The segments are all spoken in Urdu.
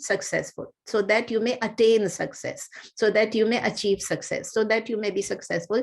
successful, so that you may attain success, so that you may achieve success, so that you may be successful,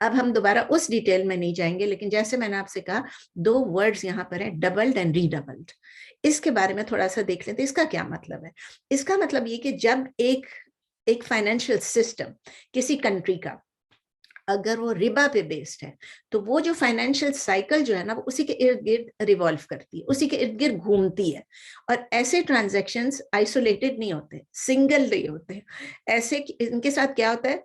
اب ہم دوبارہ اس ڈیٹیل میں نہیں جائیں گے، لیکن جیسے میں نے آپ سے کہا 2 ورڈز یہاں پر ہیں، ڈبلڈ اینڈ ری ڈبلڈ. اس کے بارے میں تھوڑا سا دیکھ لیتے ہیں اس کا کیا مطلب ہے. اس کا مطلب یہ کہ جب ایک فائنینشیل سسٹم کسی کنٹری کا اگر وہ ربا پہ بیسڈ ہے تو وہ جو فائنینشیل سائیکل جو ہے نا وہ اسی کے ارد گرد ریوالو کرتی ہے، اسی کے ارد گرد گھومتی ہے. اور ایسے ٹرانزیکشنز آئسولیٹڈ نہیں ہوتے، سنگل نہیں ہوتے. ایسے ان کے ساتھ کیا ہوتا ہے،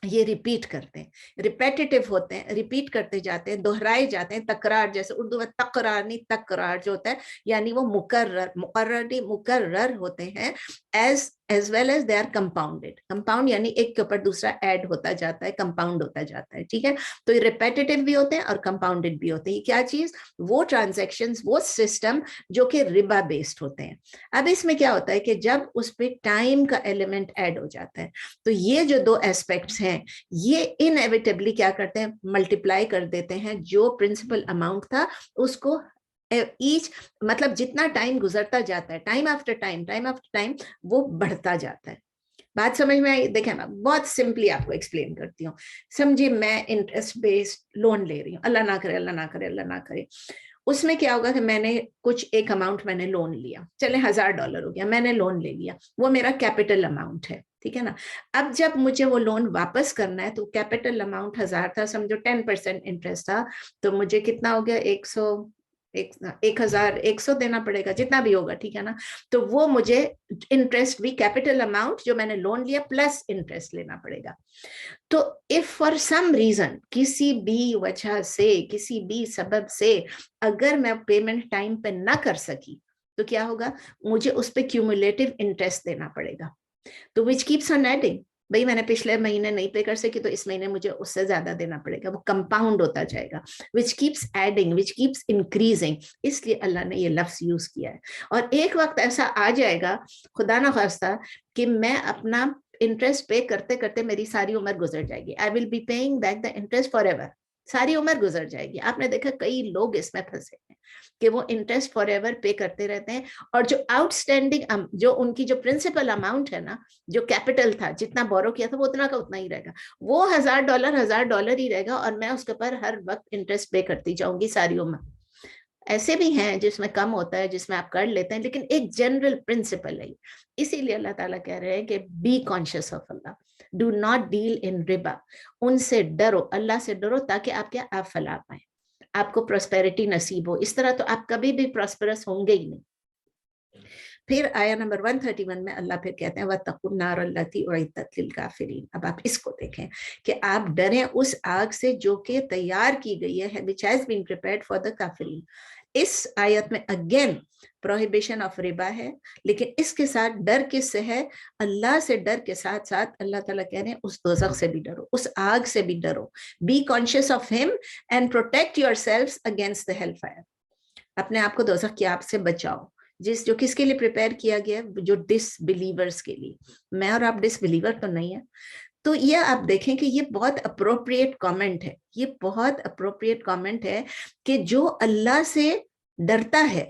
یہ ریپیٹ کرتے ہیں، ریپیٹیٹیو ہوتے ہیں، ریپیٹ کرتے جاتے ہیں، دہرائے جاتے ہیں. تکرار، جیسے اردو میں تکرار نہیں تکرار جو ہوتا ہے، یعنی وہ مقرر نہیں مکرر ہوتے ہیں. as well as they are compounded. compound یعنی ایک کے اوپر دوسرا ایڈ ہوتا جاتا ہے، کمپاؤنڈ ہوتا جاتا ہے. ٹھیک ہے، تو یہ ریپیٹیٹیو بھی ہوتے ہیں اور کمپاؤنڈڈ بھی ہوتے ہیں. کیا چیز؟ وہ ٹرانزیکشنز، وہ سسٹم جو کہ ربا بیسڈ ہوتے ہیں. اب اس میں کیا ہوتا ہے کہ جب اس پہ ٹائم کا ایلیمنٹ ایڈ ہو جاتا ہے تو یہ جو 2 ایسپیکٹس ہیں یہ انیویٹیبلی کیا کرتے ہیں، ملٹیپلائی کر دیتے ہیں جو پرنسپل اماؤنٹ تھا اس کو ایچ، مطلب جتنا ٹائم گزرتا جاتا ہے، ٹائم آفٹر ٹائم وہ بڑھتا جاتا ہے. بات سمجھ میں آئی؟ دیکھیں میں بہت سمپلی آپ کو ایکسپلین کرتی ہوں. سمجھے میں انٹرسٹ بیسڈ لون لے رہی ہوں، اللہ نہ کرے اللہ نہ کرے اللہ نہ کرے. اس میں کیا ہوگا کہ میں نے کچھ ایک اماؤنٹ میں نے لون لیا، چلے $1000 ہو گیا، میں نے لون لے لیا، وہ میرا کیپٹل اماؤنٹ ہے. ٹھیک ہے نا. اب جب مجھے وہ لون واپس کرنا ہے تو کیپٹل اماؤنٹ 1000 تھا، سمجھو 10% انٹرسٹ تھا، تو مجھے کتنا ہو گیا، 1100 دینا پڑے گا، جتنا بھی ہوگا. ٹھیک ہے نا. تو وہ مجھے انٹرسٹ بھی کیپٹل اماؤنٹ جو میں نے لون لیا پلس انٹرسٹ لینا پڑے گا. تو اف فار سم ریزن، کسی بھی وجہ سے، کسی بھی سبب سے اگر میں پیمنٹ ٹائم پہ نہ کر سکی تو کیا ہوگا، مجھے اس پہ کیومولیٹو انٹرسٹ دینا پڑے گا. تو وچ کیپس آن ایڈنگ. بھئی میں نے پچھلے مہینے نہیں پے کر سکی تو اس مہینے مجھے اس سے زیادہ دینا پڑے گا، وہ کمپاؤنڈ ہوتا جائے گا. which keeps adding, which keeps increasing. اس لیے اللہ نے یہ لفظ یوز کیا ہے. اور ایک وقت ایسا آ جائے گا خدا نہ خواستہ کہ میں اپنا انٹرسٹ پے کرتے کرتے میری ساری عمر گزر جائے گی. I will be paying back the interest forever. ساری عمر گزر جائے گی. آپ نے دیکھا کئی لوگ اس میں پھنسے ہیں کہ وہ انٹرسٹ فار ایور پے کرتے رہتے ہیں، اور جو آؤٹ اسٹینڈنگ جو ان کی جو پرنسپل اماؤنٹ ہے نا، جو کیپٹل تھا، جتنا بورو کیا تھا وہ اتنا کا اتنا ہی رہے گا، وہ $1000 ہی رہے گا، اور میں اس کے اوپر ہر وقت انٹرسٹ پے کرتی جاؤں گی ساری عمر. ایسے بھی ہیں جس میں کم ہوتا ہے، جس میں آپ کر لیتے ہیں، لیکن ایک جنرل پرنسپل ہے. اسی لیے اللہ تعالیٰ کہہ رہے ہیں کہ be conscious of Allah, do not deal in ربا. ان سے ڈرو، اللہ سے ڈرو، تاکہ آپ فلاح پائیں، آپ کو پراسپیرٹی نصیب ہو. اس طرح تو آپ کبھی بھی پراسپرس ہوں گے ہی نہیں. پھر آیا نمبر 131 میں اللہ پھر کہتے ہیں وَاتَّقُوا النَّارَ الَّتِي أُعِدَّتْ لِلْكَافِرِينَ. اب آپ اس کو دیکھیں کہ آپ ڈریں اس آگ سے جو کہ تیار کی گئی ہے، which has been prepared for the کافرین. اس آیت میں اگین پروہیبیشن آف ربا ہے، لیکن اس کے ساتھ ڈر کس سے ہے؟ اللہ سے ڈر کے ساتھ ساتھ اللہ تعالیٰ کہہ رہے ہیں اس دوزخ سے بھی ڈرو، اس آگ سے بھی ڈرو. بی کانشیس آف ہم and protect your سیلفس against the hell fire. اپنے آپ کو دوزخ کی آگ سے بچاؤ، جو کس کے لیے پریپئر کیا گیا ہے؟ جو ڈس بلیورز کے لیے. میں اور آپ ڈس بلیور تو نہیں ہے. تو یہ آپ دیکھیں کہ یہ بہت اپروپریٹ کامنٹ ہے، یہ بہت اپروپریٹ کامنٹ ہے کہ جو اللہ سے ڈرتا ہے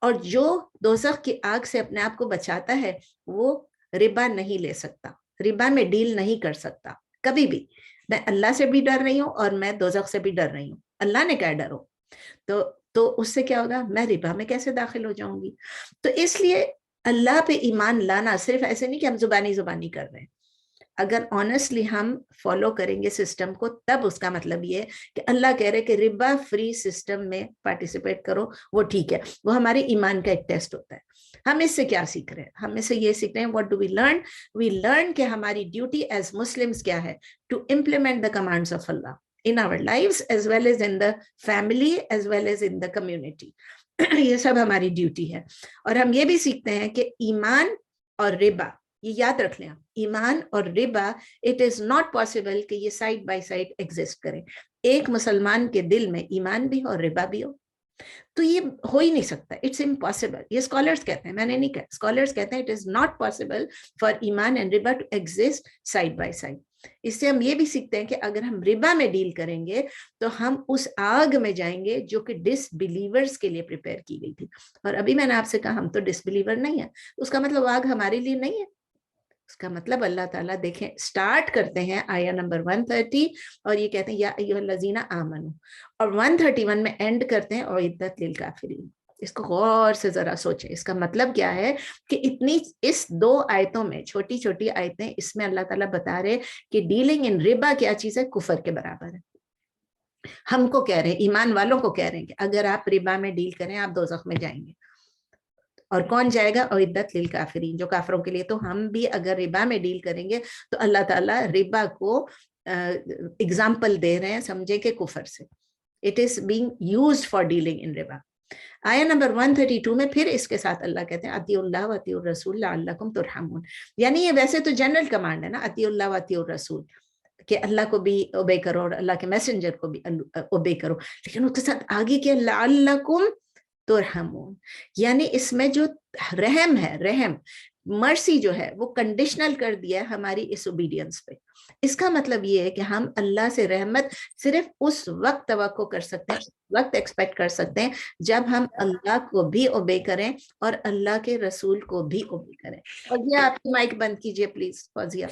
اور جو دوزخ کی آگ سے اپنے آپ کو بچاتا ہے وہ ربا نہیں لے سکتا، ربا میں ڈیل نہیں کر سکتا کبھی بھی. میں اللہ سے بھی ڈر رہی ہوں اور میں دوزخ سے بھی ڈر رہی ہوں. اللہ نے کہا ڈرو، تو اس سے کیا ہوگا؟ میں ربا میں کیسے داخل ہو جاؤں گی؟ تو اس لیے اللہ پہ ایمان لانا صرف ایسے نہیں کہ ہم زبانی کر رہے ہیں. اگر آنیسٹلی ہم فالو کریں گے سسٹم کو تب اس کا مطلب یہ ہے کہ اللہ کہہ رہے کہ ربا فری سسٹم میں پارٹیسپیٹ کرو، وہ ٹھیک ہے، وہ ہمارے ایمان کا ایک ٹیسٹ ہوتا ہے. ہم اس سے کیا سیکھ رہے ہیں؟ ہم اس سے یہ سیکھ رہے ہیں what do we learn? We learn کہ ہماری ڈیوٹی ایز مسلمس کیا ہے؟ To implement the commands of Allah in our lives as well as in the family as well as in the community. یہ سب ہماری ڈیوٹی ہے. اور ہم یہ بھی سیکھتے ہیں کہ ایمان اور ربا، یہ یاد رکھ لیں، ایمان اور ربا اٹ از ناٹ پاسبل کہ یہ سائڈ بائی سائڈ ایگزسٹ کریں. ایک مسلمان کے دل میں ایمان بھی ہو اور ربا بھی ہو تو یہ ہو ہی نہیں سکتا. It's impossible. یہ اسکالرس کہتے ہیں، میں نے نہیں کہا، اسکالرس کہتے ہیں it is not possible for ایمان اینڈ ربا to exist side by side. اس سے ہم یہ بھی سیکھتے ہیں کہ اگر ہم ربا میں ڈیل کریں گے تو ہم اس آگ میں جائیں گے جو کہ ڈس بلیورز کے لیے پریپئر کی گئی تھی. اور ابھی میں نے آپ سے کہا ہم تو ڈس بلیور نہیں ہیں، اس کا مطلب آگ ہمارے لیے نہیں ہے. اس کا مطلب اللہ تعالیٰ دیکھیں سٹارٹ کرتے ہیں آیا نمبر 130 اور یہ کہتے ہیں یا ایھا آمنو، اور 131 میں اینڈ کرتے ہیں اعدت للکافرین. اس کو غور سے ذرا سوچیں. اس کا مطلب کیا ہے کہ اتنی اس 2 آیتوں میں چھوٹی چھوٹی آیتیں، اس میں اللہ تعالیٰ بتا رہے کہ ڈیلنگ ان ربا کیا چیز ہے، کفر کے برابر ہے. ہم کو کہہ رہے ہیں، ایمان والوں کو کہہ رہے ہیں کہ اگر آپ ربا میں ڈیل کریں آپ دوزخ میں جائیں گے. اور کون جائے گا؟ اعدت للکافرین، جو کافروں کے لیے. تو ہم بھی اگر ربا میں ڈیل کریں گے تو اللہ تعالیٰ ربا کو اگزامپل دے رہے ہیں، سمجھے کہ کفر سے. It is being used for dealing in ربا. آیا نمبر 132 میں پھر اس کے ساتھ اللہ کہتے ہیں اطیعوا اللہ و اطیعوا الرسول لعلکم ترحمون. یعنی یہ ویسے تو جنرل کمانڈ ہے نا، اطیعوا اللہ و اطیعوا الرسول، کہ اللہ کو بھی اوبے کرو اور اللہ کے میسنجر کو بھی اوبے کرو. لیکن اس کے ساتھ آگے کیا؟ لعلکم ترحمون، یعنی اس میں جو رحم ہے، رحم مرسی جو ہے وہ کنڈیشنل کر دیا ہے ہماری اس اوبیڈینس پہ. اس کا مطلب یہ ہے کہ ہم اللہ سے رحمت صرف اس وقت توقع کر سکتے ہیں، وقت ایکسپیکٹ کر سکتے ہیں جب ہم اللہ کو بھی اوبے کریں اور اللہ کے رسول کو بھی اوبے کریں. فوزیہ آپ کی مائک بند کیجئے پلیز. فوزیہ.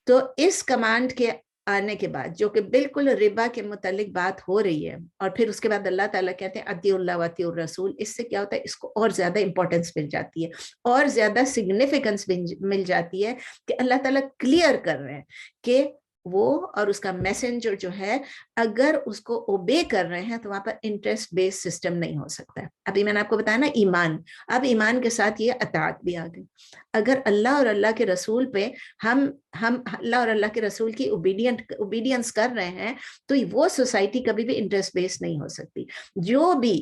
تو اس کمانڈ کے آنے کے بعد جو کہ بالکل ربا کے متعلق بات ہو رہی ہے، اور پھر اس کے بعد اللہ تعالیٰ کہتے ہیں اطیعوا اللہ و اطیعوا الرسول، اس سے کیا ہوتا ہے؟ اس کو اور زیادہ امپورٹنس مل جاتی ہے، اور زیادہ سگنیفیکنس مل جاتی ہے کہ اللہ تعالیٰ کلیئر کر رہے ہیں کہ وہ اور اس کا میسنجر جو ہے اگر اس کو اوبے کر رہے ہیں تو وہاں پر انٹرسٹ بیس سسٹم نہیں ہو سکتا ہے. ابھی میں نے آپ کو بتایا نا ایمان، اب ایمان کے ساتھ یہ اطاعت بھی آ گئی. اگر اللہ اور اللہ کے رسول پہ ہم اللہ اور اللہ کے رسول کی اوبیڈینس کر رہے ہیں تو وہ سوسائٹی کبھی بھی انٹرسٹ بیس نہیں ہو سکتی. جو بھی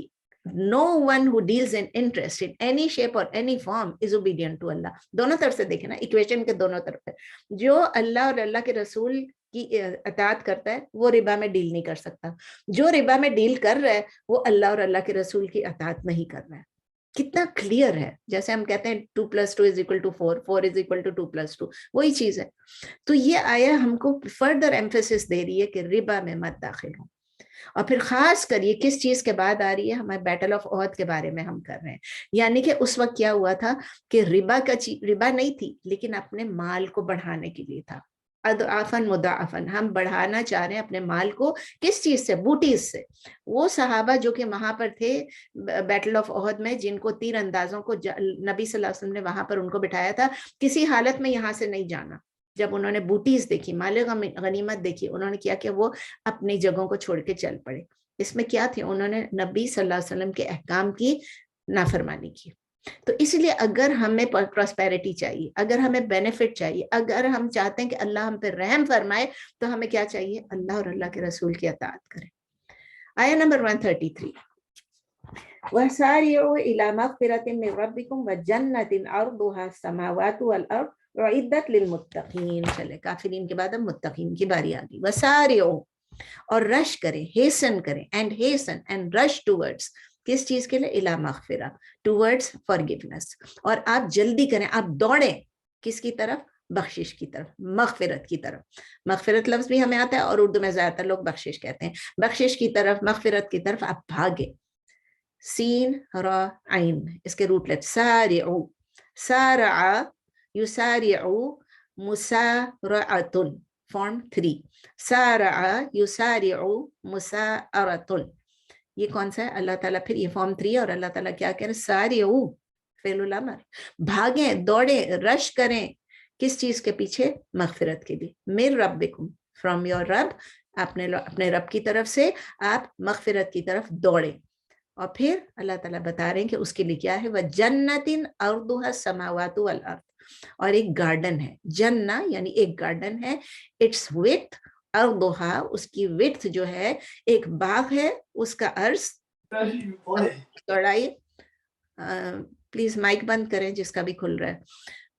no one who deals in interest in any shape or any form is obedient to Allah. دونوں طرف سے دیکھیں نا، ایکویشن کے دونوں طرف ہے. جو اللہ اور اللہ کے رسول کی اطاعت کرتا ہے وہ ربا میں ڈیل نہیں کر سکتا. جو ربا میں ڈیل کر رہا ہے وہ اللہ اور اللہ کے رسول کی اطاعت نہیں کر رہا ہے. کتنا کلیئر ہے. جیسے ہم کہتے ہیں 2+2=4، 4=2+2، وہی چیز ہے. تو یہ آیا ہم کو فردر ایمفیسس دے رہی ہے کہ ربا میں مت داخل ہوں. اور پھر خاص کر یہ کس چیز کے بعد آ رہی ہے؟ ہمارے بیٹل آف احد کے بارے میں ہم کر رہے ہیں. یعنی کہ اس وقت کیا ہوا تھا کہ ربا نہیں تھی لیکن اپنے مال کو بڑھانے کے لیے تھا. اضعافاً مضاعفاً، ہم بڑھانا چاہ رہے ہیں اپنے مال کو. کس چیز سے؟ بوٹیز سے. وہ صحابہ جو کہ وہاں پر تھے بیٹل آف احد میں، جن کو تیر اندازوں کو نبی صلی اللہ علیہ وسلم نے وہاں پر ان کو بٹھایا تھا، کسی حالت میں یہاں سے نہیں جانا. جب انہوں نے بوٹیز دیکھی، مال غنیمت دیکھی، انہوں نے کیا کہ وہ اپنی جگہوں کو چھوڑ کے چل پڑے. اس میں کیا تھے؟ انہوں نے نبی صلی اللہ علیہ وسلم کے احکام کی نافرمانی کی. تو اس لیے اگر ہمیں پراسپیرٹی چاہیے، اگر ہمیں بینیفٹ چاہیے، اگر ہم چاہتے ہیں کہ اللہ ہم پہ رحم فرمائے، تو ہمیں کیا چاہیے؟ اللہ اور اللہ کے رسول کی اطاعت کریں. آیا نمبر 133 وَسَارِعُوا إِلَى مَغْفِرَةٍ مِّن رَّبِّكُمْ وَجَنَّةٍ عَرْضُهَا السَّمَاوَاتُ وَالْأَرْضُ وَأُعِدَّتْ لِلْمُتَّقِينَ. چلے کافرین کے بعد اب متقین کی باری آ گئی. وَسَارِعُوا، اور رش کریں، ہیسن کریں، اینڈ رش ٹورڈز کس چیز کے لیے؟ الی مغفرہ، ٹورڈز فارگیونیس. اور آپ جلدی کریں، آپ دوڑیں کس کی طرف؟ بخشش کی طرف، مغفرت کی طرف. مغفرت لفظ بھی ہمیں آتا ہے اور اردو میں زیادہ تر لوگ بخشش کہتے ہیں. بخشش کی طرف، مغفرت کی طرف آپ بھاگیں. سین را عین، اس کے روٹ لیٹ. سارعوا، سارع یسارع مسارعۃ، فارم 3. سارع یسارع مسارعۃ، یہ کون سا ہے؟ اللہ تعالیٰ. پھر یہ فارم 3 اور اللہ تعالیٰ کیا کہہ رہے؟ سارعوا فعل الامر. بھاگیں، دوڑیں، رش کریں کس چیز کے پیچھے؟ مغفرت کے لیے. من ربکم، فرام یور رب، اپنے رب کی طرف سے آپ مغفرت کی طرف دوڑیں. اور پھر اللہ تعالیٰ بتا رہے ہیں کہ اس کے لیے کیا ہے؟ وَجَنَّةٍ عَرْضُهَا السَّمَاوَاتُ وَالْأَرْضُ، اور ایک گارڈن ہے. جنہ یعنی ایک گارڈن ہے. اٹس وتھ، عرضها اس کی وتھ جو ہے، ایک باغ ہے، اس کا عرض چوڑائی. پلیز مائک بند کریں جس کا بھی کھل رہا ہے.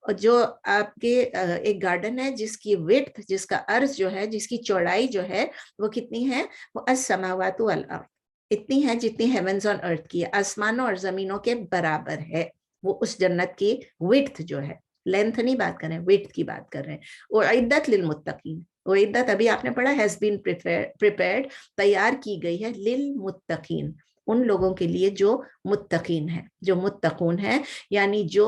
اور جو آپ کے ایک گارڈن ہے جس کی وڈتھ، جس کا عرض جو ہے، جس کی چوڑائی جو ہے وہ کتنی ہے؟ وہ السماوات والارض، اتنی ہے جتنی ہیونز اور ارتھ کی ہے، آسمانوں اور زمینوں کے برابر ہے. وہ اس جنت کی وڈتھ جو ہے، لینتھ نہیں بات کر رہے ہیں، وڈتھ کی بات کر رہے ہیں. اعدت للمتقین، اعدت ابھی آپ نے پڑھا ہیز بین پریپیئرڈ، تیار کی گئی ہے، للمتقین ان لوگوں کے لیے جو متقین ہیں، جو متقون ہیں، یعنی جو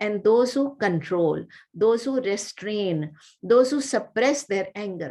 and those who control, those who restrain, those who suppress their anger.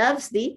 loves the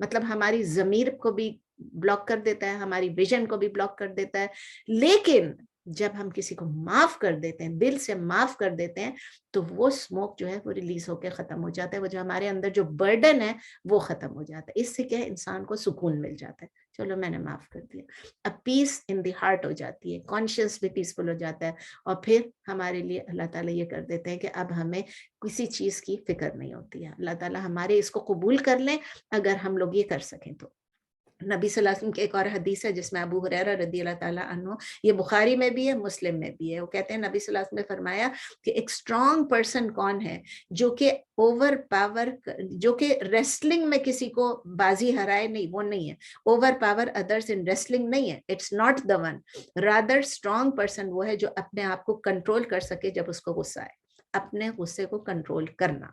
مطلب ہماری ضمیر کو بھی بلاک کر دیتا ہے, ہماری ویژن کو بھی بلاک کر دیتا ہے. لیکن جب ہم کسی کو معاف کر دیتے ہیں, دل سے معاف کر دیتے ہیں, تو وہ اسموک جو ہے وہ ریلیز ہو کے ختم ہو جاتا ہے, وہ جو ہمارے اندر جو برڈن ہے وہ ختم ہو جاتا ہے. اس سے کیا ہے, انسان کو سکون مل جاتا ہے, چلو میں نے معاف کر دیا, اب پیس ان دی ہارٹ ہو جاتی ہے, کانشیس بھی پیسفل ہو جاتا ہے, اور پھر ہمارے لیے اللہ تعالیٰ یہ کر دیتے ہیں کہ اب ہمیں کسی چیز کی فکر نہیں ہوتی ہے. اللہ تعالیٰ ہمارے اس کو قبول کر لیں اگر ہم لوگ یہ کر سکیں تو. نبی صلی اللہ علیہ وسلم کی ایک اور حدیث ہے جس میں ابو ہریرہ رضی اللہ تعالیٰ عنہ, یہ بخاری میں بھی ہے مسلم میں بھی ہے, وہ کہتے ہیں نبی صلی اللہ علیہ وسلم نے فرمایا کہ ایک اسٹرانگ پرسن کون ہے جو کہ اوور پاور, جو کہ ریسلنگ میں کسی کو بازی ہرائے نہیں, وہ نہیں ہے. Overpower others in wrestling نہیں ہے, it's not the one, rather strong person وہ ہے جو اپنے آپ کو کنٹرول کر سکے جب اس کو غصہ آئے, اپنے غصے کو کنٹرول کرنا.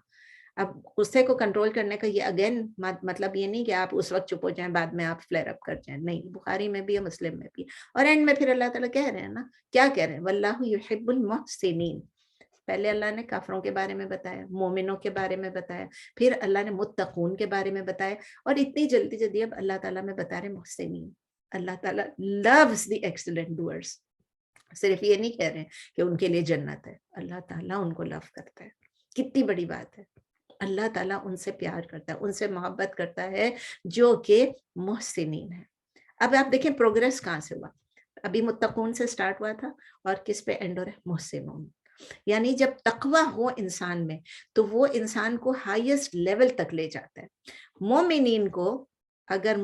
اب غصے کو کنٹرول کرنے کا یہ اگین مطلب یہ نہیں کہ آپ اس وقت چپ ہو جائیں بعد میں آپ فلیئر اپ کر جائیں, نہیں, بخاری میں بھی ہے مسلم میں بھی. اور اینڈ میں پھر اللہ تعالیٰ کہہ رہے ہیں نا, کیا کہہ رہے ہیں, واللہ یحب المحسنین. پہلے اللہ نے کافروں کے بارے میں بتایا, مومنوں کے بارے میں بتایا, پھر اللہ نے متقون کے بارے میں بتایا, اور اتنی جلدی جلدی اب اللہ تعالیٰ میں بتا رہے محسنین. اللہ تعالیٰ loves the excellent doers. صرف یہ نہیں کہہ رہے ہیں کہ ان کے لیے جنت ہے, اللہ تعالیٰ ان کو لو کرتا ہے. کتنی بڑی بات ہے, اللہ تعالیٰ ان سے پیار کرتا ہے, ان سے محبت کرتا ہے جو کہ محسنین ہے. اب آپ دیکھیں پروگریس کہاں سے ہوا, ابھی متقون سے سٹارٹ ہوا تھا اور کس پہ اینڈ ہو رہا ہے, محسنون. یعنی جب تقوی ہو انسان میں تو وہ انسان کو ہائیسٹ لیول تک لے جاتا ہے. مومنین کو اگر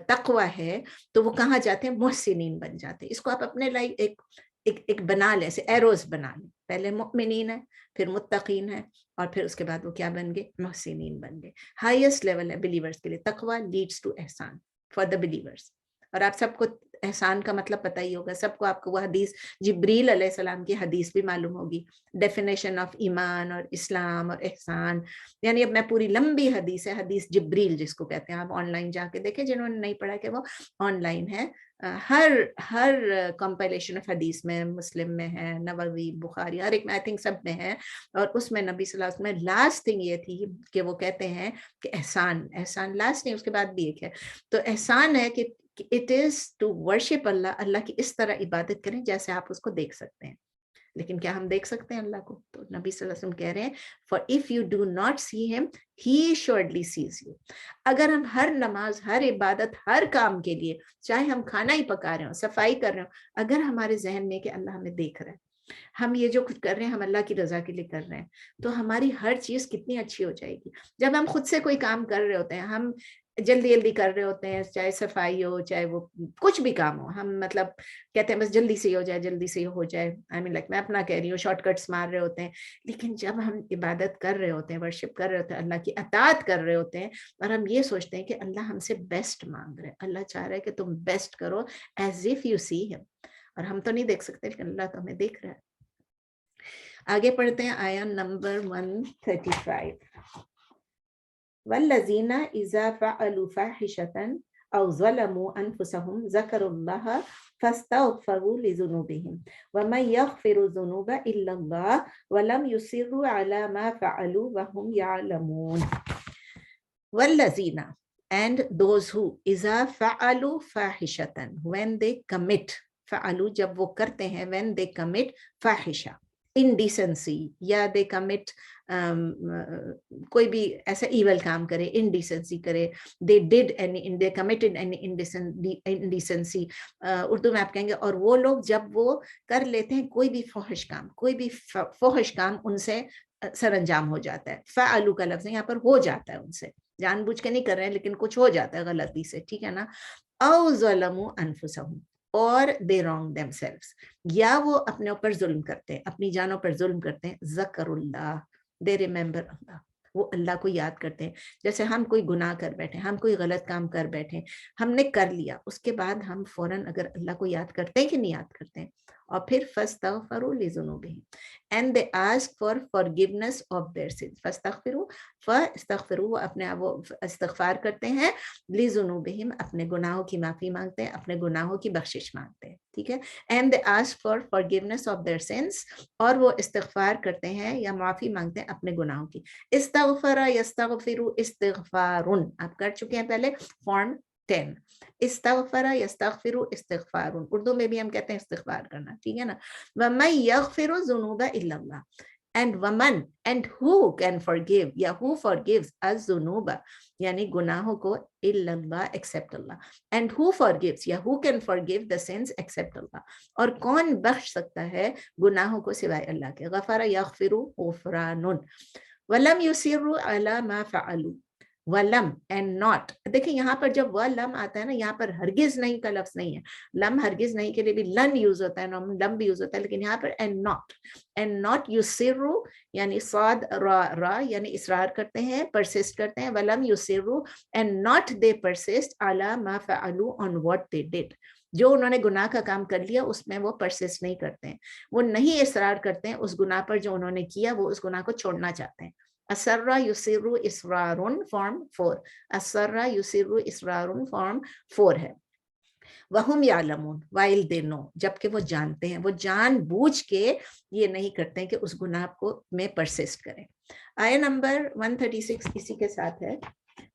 تقوی ہے تو وہ کہاں جاتے ہیں, محسنین بن جاتے ہیں. اس کو آپ اپنے لائف ایک بنا لیں, ایسے ایروز بنا لیں, پہلے مؤمنین ہے, پھر متقین ہے, اور پھر اس کے بعد وہ کیا بن گئے, محسنین بن گئے. ہائیسٹ لیول ہے بلیورز کے لیے, تقوی لیڈس ٹو احسان فار دا بلیورز. اور آپ سب کو احسان کا مطلب پتہ ہی ہوگا, سب کو آپ کو وہ حدیث جبریل علیہ السلام کی حدیث بھی معلوم ہوگی, ڈیفینیشن آف ایمان اور اسلام اور احسان. یعنی اب میں پوری لمبی حدیث ہے, حدیث جبریل جس کو کہتے ہیں, آپ آن لائن جا کے دیکھیں, جنہوں نے نہیں پڑھا کہ وہ آن لائن ہے. ہر کمپائلیشن آف حدیث میں, مسلم میں ہے, نووی, بخاری, ہر ایک میں آئی تھنک سب میں ہے. اور اس میں نبی صلی اللہ علیہ وسلم میں لاسٹ تھنگ یہ تھی کہ وہ کہتے ہیں کہ احسان, احسان لاسٹ نہیں, اس کے بعد بھی ایک ہے. تو احسان ہے کہ اٹ از ٹو ورشپ اللہ, اللہ کی اس طرح عبادت کریں جیسے آپ اس کو دیکھ سکتے ہیں. لیکن کیا ہم دیکھ سکتے ہیں اللہ کو؟ تو نبی صلی اللہ علیہ وسلم کہہ رہے ہیں for if you do not see him he surely sees you. اگر ہم ہر نماز, ہر عبادت, ہر کام کے لیے, چاہے ہم کھانا ہی پکا رہے ہوں, صفائی کر رہے ہوں, اگر ہمارے ذہن میں کہ اللہ ہمیں دیکھ رہا ہے, ہم یہ جو کچھ کر رہے ہیں ہم اللہ کی رضا کے لیے کر رہے ہیں, تو ہماری ہر چیز کتنی اچھی ہو جائے گی. جب ہم خود سے کوئی کام کر رہے ہوتے ہیں, ہم جلدی جلدی کر رہے ہوتے ہیں, چاہے صفائی ہو, چاہے وہ کچھ بھی کام ہو, ہم مطلب کہتے ہیں بس جلدی سے ہو جائے, جلدی سے ہو جائے. آئی مین لائک میں اپنا کہہ رہی ہوں, شارٹ کٹس مار رہے ہوتے ہیں. لیکن جب ہم عبادت کر رہے ہوتے ہیں, ورشپ کر رہے ہوتے ہیں, اللہ کی اطاعت کر رہے ہوتے ہیں, اور ہم یہ سوچتے ہیں کہ اللہ ہم سے بیسٹ مانگ رہے ہیں, اللہ چاہ رہا ہے کہ تم بیسٹ کرو ایز اف یو سی ہم. اور ہم تو نہیں دیکھ سکتے لیکن اللہ تو ہمیں دیکھ رہا ہے. آگے پڑھتے ہیں آیا نمبر 135. والذین اذا فعلوا فاحشة او ظلموا انفسهم ذکروا اللہ فاستغفروا لذنوبهم ومن يغفر الذنوب الا اللہ ولم يصروا على ما فعلوا وهم يعلمون. والذین, and those who, اذا فعلوا فاحشة, when they commit, فعلوا جب وہ کرتے ہیں, when they commit فاحشہ, indecency, یا they commit کوئی بھی ایسا ایول کام کرے, indecency کرے, they committed any indecency, Urdu میں آپ کہیں گے, اور وہ لوگ جب وہ کر لیتے ہیں کوئی بھی فحش کام, کوئی بھی فحش کام ان سے سر انجام ہو جاتا ہے. فعلوا کا لفظ یہاں پر ہو جاتا ہے, ان سے جان بوجھ کے نہیں کر رہے ہیں لیکن کچھ ہو جاتا ہے غلطی سے, ٹھیک ہے نا. او ظلموا انفسهم, اور they wrong themselves, یا وہ اپنے اوپر ظلم کرتے ہیں, اپنی جانوں پر ظلم کرتے ہیں. ذکر اللہ, they remember اللہ, وہ اللہ کو یاد کرتے ہیں. جیسے ہم کوئی گناہ کر بیٹھے, ہم کوئی غلط کام کر بیٹھے, ہم نے کر لیا, اس کے بعد ہم فوراً اگر اللہ کو یاد کرتے ہیں کہ نہیں یاد کرتے ہیں, اور پھر فاستغفروا لذنوبہم and they ask for forgiveness of their sins. فاستغفروا وہ اپنے آپ وہ استغفار کرتے ہیں، لذنوبہم اپنے گناہوں کی معافی مانگتے ہیں، اپنے گناہوں کی بخشش مانگتے ہیں، ٹھیک ہے. and they ask for forgiveness of their sins اور وہ استغفار کرتے ہیں یا معافی مانگتے ہیں اپنے گناہوں کی. استغفر یستغفر استغفارن آپ کر چکے ہیں پہلے فارم 10. استغفر یستغفر استغفار، اردو میں بھی ہم کہتے ہیں استغفار کرنا، ٹھیک ہے نا. وَمَن يَغْفِرُ الذُّنُوبَ إِلَّا اللَّهُ and ومن and who can forgive یا who forgives الذنوب یعنی گناہوں کو الا اللہ except Allah and who forgives یا who can forgive the sins except اللہ اور کون بخش سکتا ہے گناہوں کو سوائے اللہ کے. غفر یغفر غفران ولم یصروا علی ما فعلوا ولم اینڈ ناٹ. دیکھیں یہاں پر جب وہ لم آتا ہے نا، یہاں پر ہرگز نہیں کا لفظ نہیں ہے. لم ہرگز نہیں کے لیے بھی لن یوز ہوتا ہے، لم بھی یوز ہوتا ہے، لیکن یہاں پر اینڈ ناٹ یسروا یعنی صاد را یعنی اصرار کرتے ہیں، پرسسٹ کرتے ہیں. ولم یسروا اینڈ ناٹ دے پرسسٹ علی ما فعلوا آن واٹ دے ڈڈ، جو انہوں نے گناہ کا کام کر لیا اس میں وہ پرسسٹ نہیں کرتے ہیں، وہ نہیں اصرار کرتے ہیں اس گناہ پر جو انہوں نے کیا، وہ اس گناہ کو چھوڑنا چاہتے ہیں. اسر یسر اسرار فارم 4، اسر یسر اسرار فارم 4 ہے. وہم یعلمون while they know جبکہ وہ جانتے ہیں، وہ جان بوجھ کے یہ نہیں کرتے ہیں کہ اس گناہ کو میں پرسسٹ کریں. آیہ نمبر 136 اسی کے ساتھ ہے.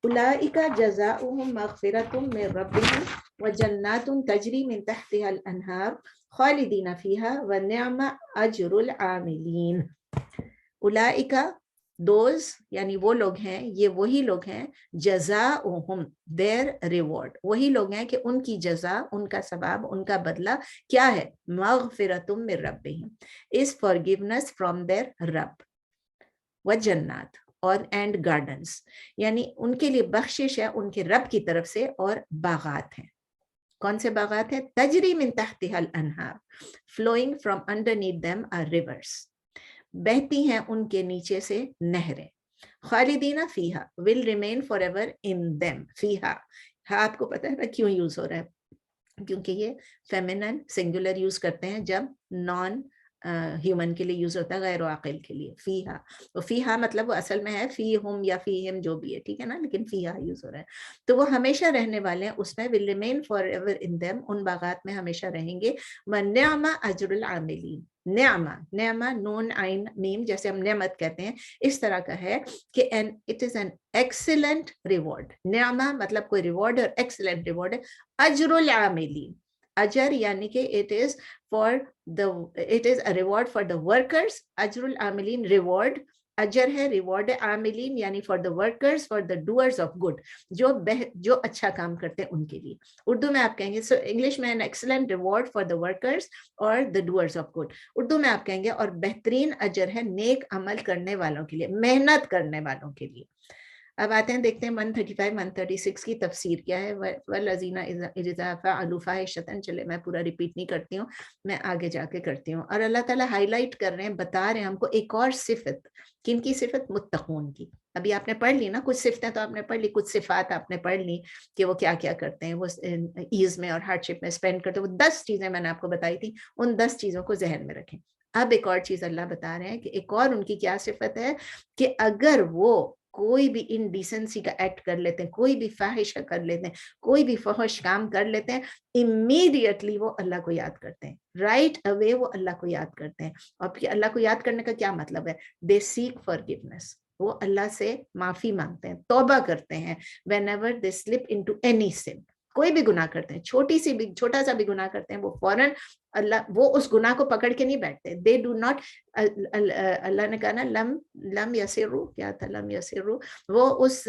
اولئک جزاؤہم مغفرۃ من ربہم وجنات تجری من تحتها الانہار خالدین فیہا ونعم اجر العاملین. اولئک دوز یعنی وہ لوگ ہیں، یہ وہی لوگ ہیں، جزاؤہم their reward وہی لوگ ہیں کہ ان کی جزا، ان کا ثواب، ان کا بدلہ کیا ہے؟ مغفرۃ من ربہم is forgiveness from their رب، وجنات اور اینڈ گارڈنس یعنی ان کے لیے بخشش ہے ان کے رب کی طرف سے، اور باغات ہیں. کون سے باغات ہیں؟ تجری من تحتها الانہار flowing from underneath them are rivers بہتی ہیں ان کے نیچے سے نہریں. خالدین فیہا will remain forever in them. فیہا آپ کو پتہ ہے نا کیوں یوز ہو رہا ہے؟ کیونکہ یہ فیمینن سنگولر یوز کرتے ہیں جب نان ہیومن کے لیے یوز ہوتا ہے، غیر عاقل کے لیے. فیہا تو فیہا مطلب وہ اصل میں ہے فیہم یا فیہم جو بھی ہے، ٹھیک ہے نا، لیکن فیہا یوز ہو رہا ہے. تو وہ ہمیشہ رہنے والے ہیں اس میں، will remain forever in them ان باغات میں ہمیشہ رہیں گے. وَنِعْمَ أَجْرُ الْعَامِلِينَ نعمہ نون عین میم جیسے ہم نعمت کہتے ہیں اس طرح کا ہے کہ it is an excellent reward. نعمہ مطلب کوئی ریوارڈ اور ایکسلنٹ ریوارڈ ہے. اجر العاملین اجر یعنی کہ it is a reward for the workers. اجر العاملین ریوارڈ، اجر ہے ریوارڈ ہے، عاملین یعنی for the workers, for the doers of good جو اچھا کام کرتے ہیں ان کے لیے. اردو میں آپ کہیں گے انگلش میں an excellent reward for the workers اور the doers of good. Urdu میں آپ کہیں گے اور بہترین اجر ہے نیک عمل کرنے والوں کے لیے، محنت کرنے والوں کے لیے. اب آتے ہیں دیکھتے ہیں 135 136 کی تفسیر کیا ہے. والذین اذا فعلوا فاحشۃ، چلے میں پورا ریپیٹ نہیں کرتی ہوں، میں آگے جا کے کرتی ہوں. اور اللہ تعالیٰ ہائی لائٹ کر رہے ہیں، بتا رہے ہیں ہم کو ایک اور صفت. کن کی صفت؟ متقون کی. ابھی آپ نے پڑھ لی نا کچھ صفتیں تو آپ نے پڑھ لی، کچھ صفات آپ نے پڑھ لی کہ وہ کیا کیا کرتے ہیں، وہ ایز میں اور ہارڈ شپ میں اسپینڈ کرتے ہیں. وہ 10 چیزیں میں نے آپ کو بتائی تھی، ان 10 چیزوں کو ذہن میں رکھیں. اب ایک اور چیز اللہ بتا رہے ہیں کہ ایک اور ان کی کیا صفت ہے کہ اگر وہ کوئی بھی انڈیسنسی کا ایکٹ کر لیتے ہیں، کوئی بھی فاحشہ کر لیتے ہیں، کوئی بھی فحش کام کر لیتے ہیں، امیڈیٹلی وہ اللہ کو یاد کرتے ہیں. رائٹ اوے وہ اللہ کو یاد کرتے ہیں. اور پھر اللہ کو یاد کرنے کا کیا مطلب ہے؟ دے سیک فارگیونیس، وہ اللہ سے معافی مانگتے ہیں، توبہ کرتے ہیں. Whenever they slip into any sin, کوئی بھی گناہ کرتے ہیں، چھوٹا سا بھی گناہ کرتے ہیں، وہ فوراً اللہ وہ اس گناہ کو پکڑ کے نہیں بیٹھتے. دے ڈو ناٹ، اللہ نے کہا نا لم یسروا، کیا تھا لم یسروا، وہ اس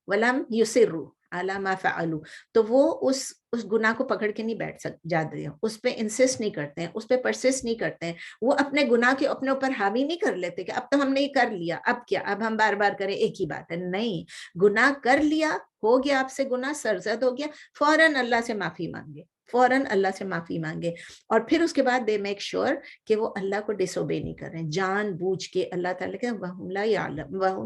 ولم یسروا علی ما فعلوا، تو وہ اس گناہ کو پکڑ کے نہیں بیٹھ جاتے ہیں، اس پہ انسسٹ نہیں کرتے ہیں، اس پہ پرسسٹ نہیں کرتے ہیں. وہ اپنے گناہ کے اپنے اوپر حاوی نہیں کر لیتے کہ اب تو ہم نے یہ کر لیا، اب کیا، اب ہم بار بار کریں ایک ہی بات ہے. نہیں، گناہ کر لیا، ہو گیا آپ سے گناہ، سرزد ہو گیا، فوراً اللہ سے معافی مانگے، فوراً اللہ سے معافی مانگے. اور پھر اس کے بعد دے میک شور کہ وہ اللہ کو ڈس اوبے نہیں کر رہے ہیں، جان بوجھ کے. اللہ تعالیٰ کہ وَهُمْ لَا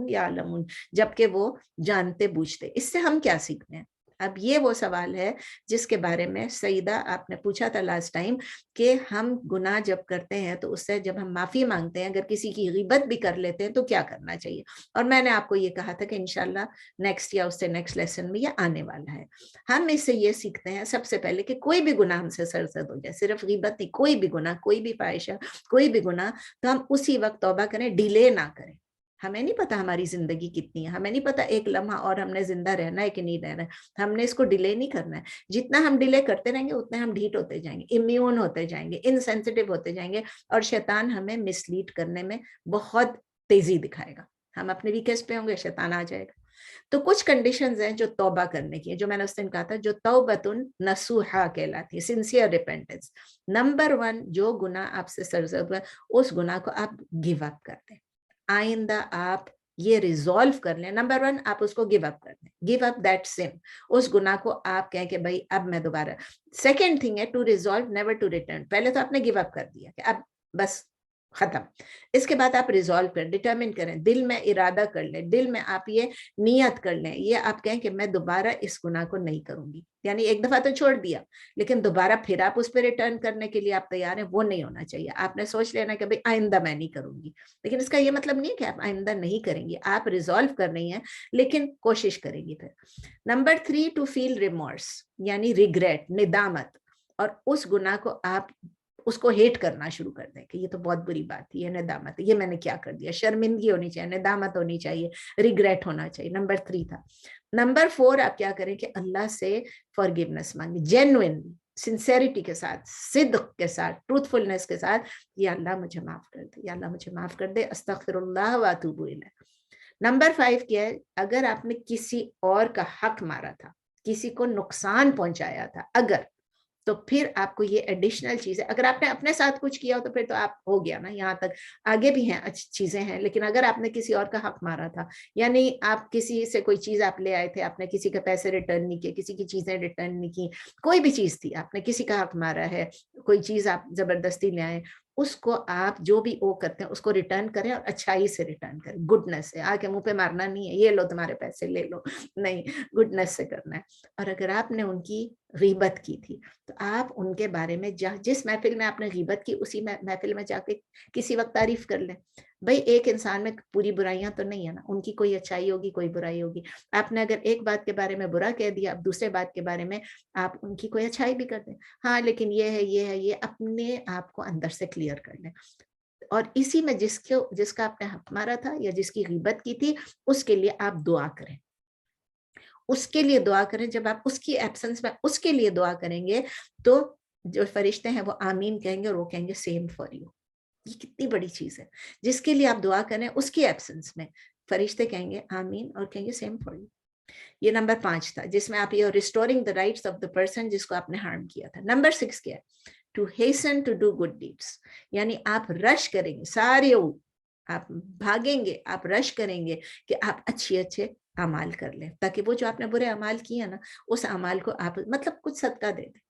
يَعْلَمُونَ، جبکہ وہ جانتے بوجھتے. اس سے ہم کیا سیکھتے ہیں؟ اب یہ وہ سوال ہے جس کے بارے میں سیدہ آپ نے پوچھا تھا لاسٹ ٹائم کہ ہم گناہ جب کرتے ہیں تو اس سے جب ہم معافی مانگتے ہیں، اگر کسی کی غیبت بھی کر لیتے ہیں تو کیا کرنا چاہیے. اور میں نے آپ کو یہ کہا تھا کہ انشاءاللہ نیکسٹ یا اس سے نیکسٹ لیسن میں یہ آنے والا ہے. ہم اس سے یہ سیکھتے ہیں سب سے پہلے کہ کوئی بھی گناہ ہم سے سرزد ہو جائے، صرف غیبت نہیں، کوئی بھی گناہ، کوئی بھی فاحشہ، کوئی بھی گناہ، تو ہم اسی وقت توبہ کریں، ڈیلے نہ کریں. ہمیں نہیں پتا ہماری زندگی کتنی ہے، ہمیں نہیں پتا ایک لمحہ اور ہم نے زندہ رہنا ہے کہ نہیں رہنا ہے. ہم نے اس کو ڈیلے نہیں کرنا ہے. جتنا ہم ڈیلے کرتے رہیں گے اتنے ہم ڈھیٹ ہوتے جائیں گے، امیون ہوتے جائیں گے، انسینسٹیو ہوتے جائیں گے، اور شیطان ہمیں مس لیڈ کرنے میں بہت تیزی دکھائے گا. ہم اپنے ویکسٹ پہ ہوں گے، شیطان آ جائے گا. تو کچھ کنڈیشنز ہیں جو توبہ کرنے کی ہیں، جو میں نے اس دن کہا تھا، جو توبۃ نصوحہ کہلاتی ہے، سنسیئر ریپینٹنس. نمبر 1، جو گناہ آپ سے سرزد ہوا ہے اس گناہ کو آپ گیو اپ کر دیں. آئندہ آپ یہ ریزالو کر لیں. نمبر 1، آپ اس کو گیو اپ کر دیں، گیو اپ دیٹ سن. اس گناہ کو آپ کہیں کہ بھائی اب میں دوبارہ. سیکنڈ تھنگ ہے to resolve, never to return. پہلے تو آپ نے گیو اپ کر دیا کہ اب بس ختم. اس کے بعد آپ ریزالو کریں، ڈٹرمن کریں، دل میں ارادہ کر لیں، دل میں آپ یہ نیت کر لیں، یہ آپ کہیں کہ میں دوبارہ اس گناہ کو نہیں کروں گی. یعنی ایک دفعہ تو چھوڑ دیا، لیکن دوبارہ پھر آپ اس پہ ریٹرن کرنے کے لیے آپ تیار ہیں، وہ نہیں ہونا چاہیے. آپ نے سوچ لینا کہ بھائی آئندہ میں نہیں کروں گی، لیکن اس کا یہ مطلب نہیں کہ آپ آئندہ نہیں کریں گی، آپ ریزالو کر رہی ہیں لیکن کوشش کریں گی. پھر نمبر 3، ٹو فیل ریمورس، یعنی ریگریٹ، ندامت. اور اس گناہ کو آپ اس کو ہیٹ کرنا شروع کر دیں کہ یہ تو بہت بری بات تھی، یہ ندامت ہے، یہ میں نے کیا کر دیا. شرمندگی ہونی چاہیے، ندامت ہونی چاہیے، ریگریٹ ہونا چاہیے. نمبر 3 تھا. نمبر 4، آپ کیا کریں کہ اللہ سے فارگیونیس مانگیں، جینوئن سنسیریٹی کے ساتھ، صدق کے ساتھ، ٹروتھفلنس کے ساتھ. یا اللہ مجھے معاف کر دے، یا اللہ مجھے معاف کر دے، استغفر اللہ واتوب الیہ. نمبر 5 کیا ہے؟ اگر آپ نے کسی اور کا حق مارا تھا، کسی کو نقصان پہنچایا تھا، اگر، تو پھر آپ کو یہ ایڈیشنل چیز ہے. اگر آپ نے اپنے ساتھ کچھ کیا ہو تو پھر تو آپ ہو گیا نا، یہاں تک. آگے بھی ہیں اچھی چیزیں ہیں، لیکن اگر آپ نے کسی اور کا حق مارا تھا، یعنی آپ کسی سے کوئی چیز آپ لے آئے تھے، آپ نے کسی کے پیسے ریٹرن نہیں کیے، کسی کی چیزیں ریٹرن نہیں کی، کوئی بھی چیز تھی، آپ نے کسی کا حق مارا ہے، کوئی چیز آپ زبردستی لے آئے، اس کو آپ جو بھی وہ کرتے ہیں اس کو ریٹرن کریں، اور اچھائی سے ریٹرن کریں، گڈنس سے. آ کے منہ پہ مارنا نہیں ہے، یہ لو تمہارے پیسے لے لو، نہیں، گڈنس سے کرنا ہے. اور اگر آپ نے ان کی غیبت کی تھی تو آپ ان کے بارے میں جس محفل میں آپ نے غیبت کی اسی محفل میں جا کے کسی وقت تعریف کر لیں. بھئی ایک انسان میں پوری برائیاں تو نہیں ہے نا، ان کی کوئی اچھائی ہوگی، کوئی برائی ہوگی. آپ نے اگر ایک بات کے بارے میں برا کہہ دیا، اب دوسرے بات کے بارے میں آپ ان کی کوئی اچھائی بھی کر دیں، ہاں لیکن یہ ہے، یہ ہے، یہ اپنے آپ کو اندر سے کلیئر کر لیں. اور اسی میں جس کا آپ نے حق مارا تھا یا جس کی غیبت کی تھی، اس کے لیے آپ دعا کریں، اس کے لیے دعا کریں. جب آپ اس کی ایبسنس میں اس کے لیے دعا کریں گے تو جو فرشتے ہیں وہ آمین کہیں گے، اور وہ کہیں گے سیم فار یو. یہ کتنی بڑی چیز ہے. جس کے لیے آپ دعا کریں اس کی ایبسنس میں فرشتے کہیں گے آمین اور کہیں گے سیم فار یو. یہ نمبر 5 تھا، جس میں آپ یہ restoring the rights of the person جس کو آپ نے ہارم کیا تھا. نمبر 6 کیا ہے؟ To hasten to do good deeds, یعنی آپ رش کریں گے، سارے آپ بھاگیں گے، آپ رش کریں گے کہ آپ اچھے اعمال کر لیں، تاکہ وہ جو آپ نے برے اعمال کیے نا، اس اعمال کو آپ مطلب کچھ صدقہ دے دیں،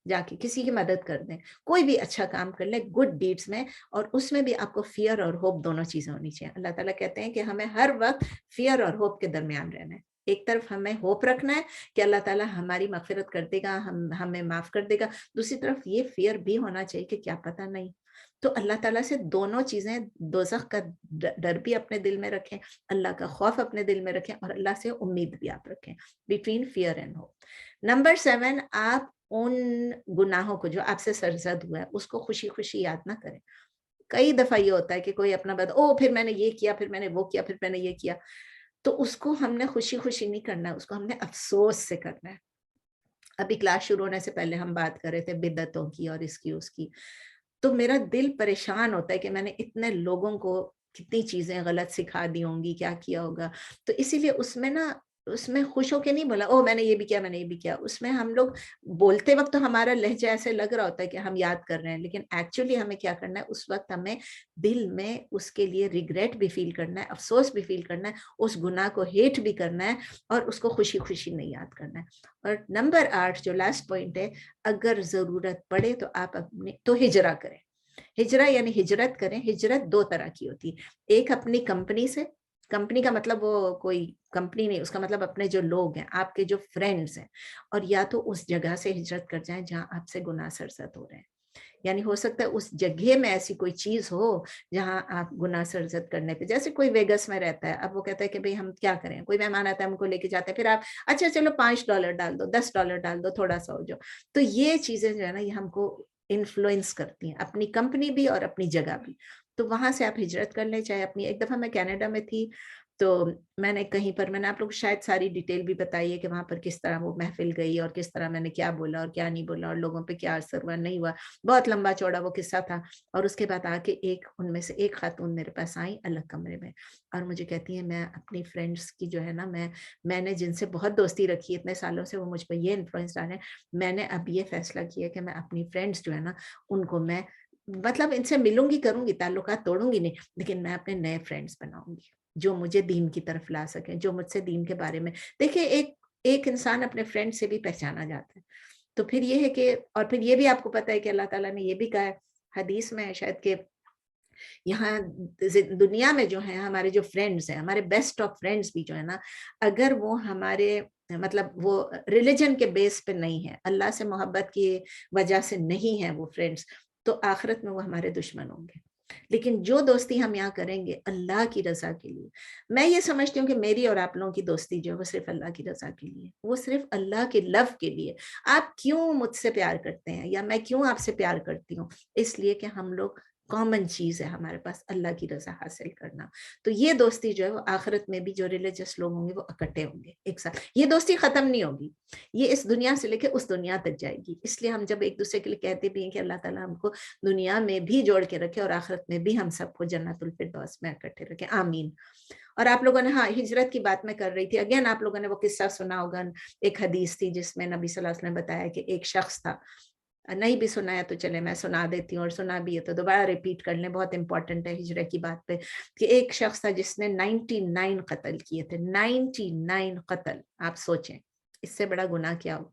جا کے کسی کی مدد کر دیں، کوئی بھی اچھا کام کر لیں گڈ ڈیڈس میں. اور اس میں بھی آپ کو فیئر اور ہوپ دونوں چیزیں ہونی چاہیے. اللہ تعالیٰ کہتے ہیں کہ ہمیں ہر وقت فیئر اور ہوپ کے درمیان رہنا ہے. ایک طرف ہمیں ہوپ رکھنا ہے کہ اللہ تعالیٰ ہماری مغفرت کر دے گا، ہمیں معاف کر دے گا. دوسری طرف یہ فیئر بھی ہونا چاہیے کہ کیا پتہ نہیں. تو اللہ تعالیٰ سے دونوں چیزیں، دوزخ کا ڈر بھی اپنے دل میں رکھیں، اللہ کا خوف اپنے دل میں رکھیں، اور اللہ سے امید بھی آپ رکھیں، between fear and hope. Number 7، آپ ان گناہوں کو جو آپ سے سرزد ہوا ہے اس کو خوشی خوشی یاد نہ کریں. کئی دفعہ یہ ہوتا ہے کہ کوئی اپنا پھر میں نے یہ کیا، پھر میں نے وہ کیا، پھر میں نے یہ کیا. تو اس کو ہم نے خوشی خوشی نہیں کرنا ہے، اس کو ہم نے افسوس سے کرنا ہے. ابھی کلاس شروع ہونے سے پہلے ہم بات کر رہے تھے بدعتوں کی اور اس کی اس کی. تو میرا دل پریشان ہوتا ہے کہ میں نے اتنے لوگوں کو کتنی چیزیں غلط سکھا دی ہوں گی، کیا کیا ہوگا. تو اسی لیے اس میں خوش ہو کے نہیں بولا میں نے یہ بھی کیا، میں نے یہ بھی کیا. اس میں ہم لوگ بولتے وقت تو ہمارا لہجہ ایسے لگ رہا ہوتا ہے کہ ہم یاد کر رہے ہیں، لیکن ایکچولی ہمیں کیا کرنا ہے، اس وقت ہمیں دل میں اس کے لیے ریگریٹ بھی فیل کرنا ہے، افسوس بھی فیل کرنا ہے، اس گناہ کو ہیٹ بھی کرنا ہے، اور اس کو خوشی خوشی نہیں یاد کرنا ہے. اور نمبر 8 جو لاسٹ پوائنٹ ہے، اگر ضرورت پڑے تو آپ تو ہجرہ کریں. ہجرہ یعنی ہجرت کریں. ہجرت 2 طرح کی ہوتی ہے، ایک اپنی کمپنی سے کمپنی کا مطلب وہ کوئی کمپنی نہیں، اس کا مطلب اپنے جو لوگ ہیں، آپ کے جو فرینڈز ہیں، اور یا تو اس جگہ سے ہجرت کر جائیں جہاں آپ سے گناہ سرزد ہو رہے ہیں. یعنی ہو سکتا ہے اس جگہ میں ایسی کوئی چیز ہو جہاں آپ گناہ سرزد کرنے پہ، جیسے کوئی ویگس میں رہتا ہے، اب وہ کہتا ہے کہ بھئی ہم کیا کریں، کوئی مہمان آتا ہے ہم کو لے کے جاتے ہیں، پھر آپ اچھا چلو $5 ڈال دو، $10 ڈال دو، تھوڑا سا ہو جاؤ. تو یہ چیزیں جو ہے نا یہ ہم کو انفلوئنس کرتی ہیں، اپنی کمپنی بھی اور اپنی جگہ بھی. تو وہاں سے آپ ہجرت کر لیں. چاہے اپنی، ایک دفعہ میں کینیڈا میں تھی تو میں نے کہیں پر، میں نے آپ لوگ شاید ساری ڈیٹیل بھی بتائی ہے کہ وہاں پر کس طرح وہ محفل گئی اور کس طرح میں نے کیا بولا اور کیا نہیں بولا اور لوگوں پہ کیا اثر ہوا نہیں ہوا. بہت لمبا چوڑا وہ قصہ تھا. اور اس کے بعد آ کے ان میں سے ایک خاتون میرے پاس آئی الگ کمرے میں، اور مجھے کہتی ہے میں اپنی فرینڈس کی جو ہے نا، میں نے جن سے بہت دوستی رکھی اتنے سالوں سے، وہ مجھ پہ یہ انفلوئنس ڈالے ہیں. میں نے اب یہ فیصلہ کیا کہ میں اپنی فرینڈس جو ہے نا ان کو میں مطلب ان سے ملوں گی، کروں گی، تعلقات توڑوں گی نہیں، لیکن میں اپنے نئے فرینڈس بناؤں گی جو مجھے دین کی طرف لا سکیں، جو مجھ سے دین کے بارے میں دیکھیں. ایک انسان اپنے فرینڈ سے بھی پہچانا جاتا ہے. تو پھر یہ ہے کہ، اور پھر یہ بھی آپ کو پتا ہے کہ اللہ تعالیٰ نے یہ بھی کہا ہے حدیث میں شاید کہ یہاں دنیا میں جو ہے ہمارے جو فرینڈز ہیں، ہمارے بیسٹ آف فرینڈز بھی جو ہے نا، اگر وہ ہمارے مطلب وہ ریلیجن کے بیس پہ نہیں ہے، اللہ سے محبت کی وجہ سے نہیں ہے وہ فرینڈز، تو آخرت میں وہ ہمارے دشمن ہوں گے. لیکن جو دوستی ہم یہاں کریں گے اللہ کی رضا کے لیے، میں یہ سمجھتی ہوں کہ میری اور آپ لوگوں کی دوستی جو ہے وہ صرف اللہ کی رضا کے لیے، وہ صرف اللہ کے لو کے لیے. آپ کیوں مجھ سے پیار کرتے ہیں یا میں کیوں آپ سے پیار کرتی ہوں؟ اس لیے کہ ہم لوگ کامن چیز ہے ہمارے پاس، اللہ کی رضا حاصل کرنا. تو یہ دوستی جو ہے وہ آخرت میں بھی جو ریلیجس لوگ ہوں گے وہ اکٹھے ہوں گے ایک ساتھ. یہ دوستی ختم نہیں ہوگی، یہ اس دنیا سے لے کے اس دنیا تک جائے گی. اس لیے ہم جب ایک دوسرے کے لیے کہتے بھی ہیں کہ اللہ تعالیٰ ہم کو دنیا میں بھی جوڑ کے رکھے اور آخرت میں بھی ہم سب کو جنت الفردوس میں اکٹھے رکھے، آمین. اور آپ لوگوں نے، ہاں ہجرت کی بات میں کر رہی تھی، اگین آپ لوگوں نے وہ قصہ سنا ہوگا، ایک حدیث تھی جس میں نبی صلی اللہ علیہ وسلم نے بتایا کہ ایک شخص تھا. نہیں بھی سنایا تو چلے میں سنا دیتی ہوں، اور سنا بھی ہے تو دوبارہ ریپیٹ کر لیں، بہت امپورٹنٹ ہے ہجرت کی بات پہ. کہ ایک شخص تھا جس نے 99 قتل کیے تھے، 99 قتل. آپ سوچیں اس سے بڑا گناہ کیا ہو،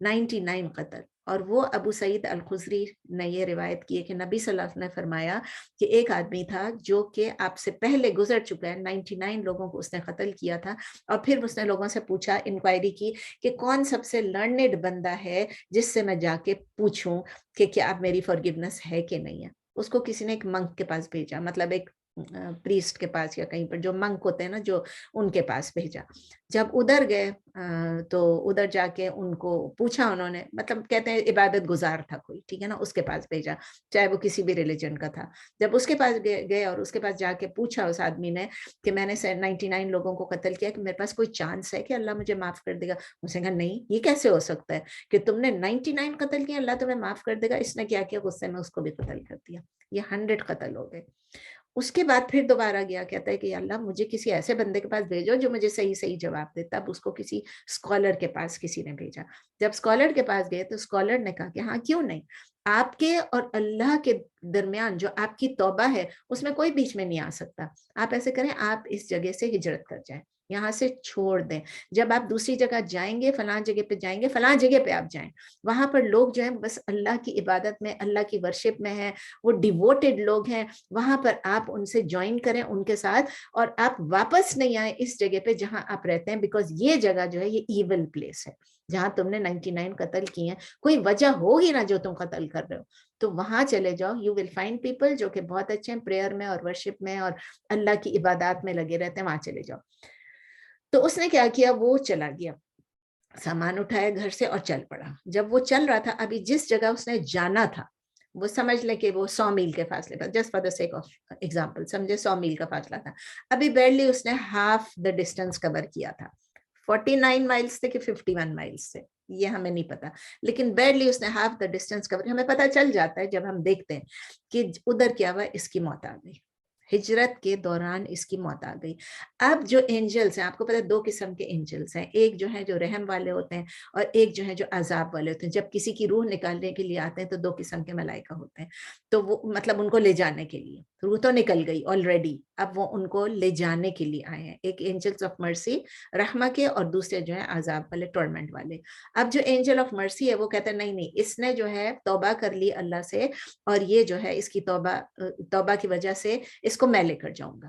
99 قتل. اور وہ ابو سعید الخدری نے یہ روایت کی ہے کہ نبی صلی اللہ علیہ وسلم نے فرمایا کہ ایک آدمی تھا جو کہ آپ سے پہلے گزر چکا ہے، 99 لوگوں کو اس نے قتل کیا تھا. اور پھر اس نے لوگوں سے پوچھا، انکوائری کی کہ کون سب سے لرنڈ بندہ ہے جس سے میں جا کے پوچھوں کہ کیا اب میری فارگیونس ہے کہ نہیں ہے. اس کو کسی نے ایک منک کے پاس بھیجا، مطلب ایک پریسٹ کے پاس یا کہیں پر جو منک ہوتے ہیں نا، جو ان کے پاس بھیجا. جب ادھر گئے تو ادھر جا کے ان کو پوچھا انہوں نے، مطلب کہتے ہیں عبادت گزار تھا کوئی، ٹھیک ہے نا، اس کے پاس بھیجا چاہے وہ کسی بھی ریلیجن کا تھا. جب اس کے پاس گئے اور اس کے پاس جا کے پوچھا اس آدمی نے کہ میں نے 99 لوگوں کو قتل کیا، کہ میرے پاس کوئی چانس ہے کہ اللہ مجھے معاف کر دے گا. اس نے کہا نہیں، یہ کیسے ہو سکتا ہے کہ تم نے 99 قتل کیا اللہ تمہیں معاف کر دے گا. اس نے کیا کیا، غصے میں اس کو بھی قتل کر دیا. یہ 100 قتل ہو گئے. اس کے بعد پھر دوبارہ گیا، کہتا ہے کہ اللہ مجھے کسی ایسے بندے کے پاس بھیجو جو مجھے صحیح صحیح جواب دے. تب اس کو کسی اسکالر کے پاس کسی نے بھیجا. جب اسکالر کے پاس گئے تو اسکالر نے کہا کہ ہاں کیوں نہیں، آپ کے اور اللہ کے درمیان جو آپ کی توبہ ہے اس میں کوئی بیچ میں نہیں آ سکتا. آپ ایسے کریں، آپ اس جگہ سے ہجرت کر جائیں، یہاں سے چھوڑ دیں. جب آپ دوسری جگہ جائیں گے، فلاں جگہ پہ جائیں گے، فلاں جگہ پہ آپ جائیں، وہاں پر لوگ جو ہیں بس اللہ کی عبادت میں، اللہ کی ورشپ میں ہیں، وہ ڈیووٹڈ لوگ ہیں. وہاں پر آپ ان سے جوائن کریں ان کے ساتھ، اور آپ واپس نہیں آئیں اس جگہ پہ جہاں آپ رہتے ہیں، بیکاز یہ جگہ جو ہے یہ ایول پلیس ہے جہاں تم نے 99 قتل کیے ہیں. کوئی وجہ ہوگی نا جو تم قتل کر رہے ہو، تو وہاں چلے جاؤ. یو ول فائنڈ پیپل جو کہ بہت اچھے ہیں پریئر میں اور ورشپ میں اور اللہ کی عبادات میں لگے رہتے ہیں، وہاں چلے جاؤ. تو اس نے کیا کیا، وہ چلا گیا، سامان اٹھایا گھر سے اور چل پڑا. جب وہ چل رہا تھا، ابھی جس جگہ اس نے جانا تھا وہ سمجھ لیں کہ وہ 100 میل کے فاصلے پر، just for the sake of example سمجھے 100 میل کا فاصلہ تھا. ابھی بیرلی اس نے ہاف دا ڈسٹینس کور کیا تھا. 49 مائلز تھے کہ 51 مائلز سے یہ ہمیں نہیں پتا، لیکن بیرلی اس نے ہاف دا ڈسٹینس کور. ہمیں پتا چل جاتا ہے جب ہم دیکھتے ہیں کہ ادھر کیا ہوا، اس کی موت آ گئی. ہجرت کے دوران اس کی موت آ گئی. اب جو اینجلز ہیں، آپ کو پتا ہے 2 قسم کے اینجلز ہیں، ایک جو ہے جو رحم والے ہوتے ہیں اور ایک جو ہے جو عذاب والے ہوتے ہیں. جب کسی کی روح نکالنے کے لیے آتے ہیں تو 2 قسم کے ملائکہ ہوتے ہیں. تو وہ مطلب ان کو لے جانے کے لیے، روح تو نکل گئی آلریڈی، اب وہ ان کو لے جانے کے لیے آئے ہیں. ایک اینجلز آف مرسی رحمہ کے، اور دوسرے جو ہیں عذاب والے ٹورمنٹ والے. اب جو اینجل آف مرسی ہے وہ کہتا ہے نہیں نہیں، اس نے جو ہے توبہ کر لی اللہ سے، اور یہ جو ہے اس کی توبہ کی وجہ سے اس کو میں لے کر جاؤں گا.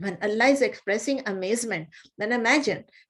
when Allah is expressing amazement, then imagine